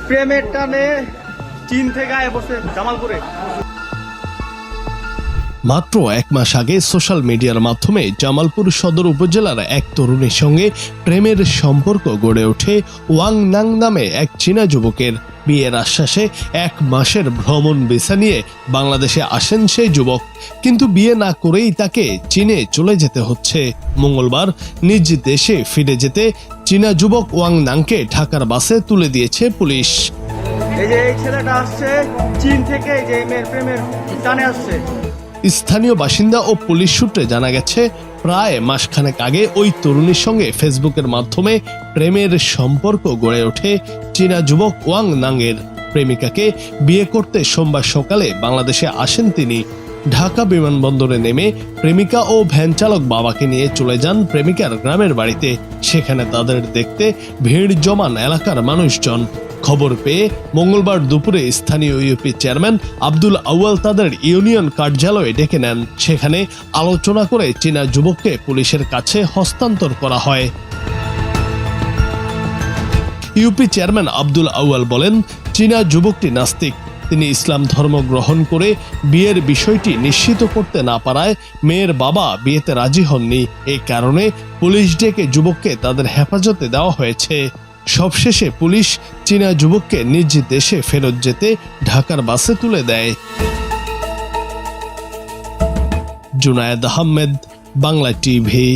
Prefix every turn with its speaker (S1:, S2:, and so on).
S1: প্রেমের টানে চীন থেকে আয় পড়ছে জামালপুরে।
S2: মাত্র এক মাস আগে সোশ্যাল মিডিয়ার মাধ্যমে জামালপুর সদর উপজেলার এক তরুণীর সঙ্গে প্রেমের সম্পর্ক গড়ে ওঠে ওয়াং নাং নামে এক চীনা যুবকের। বিয়ের আশ্বাসে এক মাসের ভ্রমণ ভিসা নিয়ে বাংলাদেশে আসেন সেই যুবক, কিন্তু বিয়ে না করেই তাকে চীনে চলে যেতে হচ্ছে। মঙ্গলবার নিজ দেশে ফিরে যেতে চীনা যুবক ওয়াং নাংকে ঢাকার বাসে তুলে দিয়েছে পুলিশ।
S1: এই যে এই ছেলেটা আসছে চীন থেকে, এই যে মেয়ের প্রেমের টানে আসছে।
S2: স্থানীয় বাসিন্দা ও পুলিশ সূত্রে জানা গেছে, প্রায় মাসখানেক আগে ওই তরুণীর সঙ্গে ফেসবুকের মাধ্যমে প্রেমের সম্পর্ক গড়ে ওঠে চীনা যুবক ওয়াং নাংয়ের। প্রেমিকাকে বিয়ে করতে সোমবার সকালে বাংলাদেশে আসেন তিনি। ঢাকা বিমানবন্দরে নেমে প্রেমিকা ও ভ্যান চালক বাবাকে নিয়ে চলে যান প্রেমিকার গ্রামের বাড়িতে। সেখানে তাদের দেখতে ভিড় জমান এলাকার মানুষজন। খবর পেয়ে মঙ্গলবার দুপুরে স্থানীয় ইউপি চেয়ারম্যান আব্দুল আউয়াল তাদের ইউনিয়ন কার্যালয়ে ডেকে নেন। সেখানে আলোচনা করে চীনা যুবককে পুলিশের কাছে হস্তান্তর করা হয়। ইউপি চেয়ারম্যান আব্দুল আউয়াল বলেন, চীনা যুবকটি নাস্তিক। তিনি ইসলাম ধর্ম গ্রহণ করে বিয়ের বিষয়টি নিশ্চিত করতে না পারায় মেয়ের বাবা বিয়েতে রাজি হননি। এই কারণে পুলিশ ডেকে যুবককে তাদের হেফাজতে দেওয়া হয়েছে। সবশেষে পুলিশ চীনা যুবককে নিজ দেশে ফেরত যেতে ঢাকার বাসে তুলে দেয়। জুনায়েদ আহমেদ, বাংলা টিভি।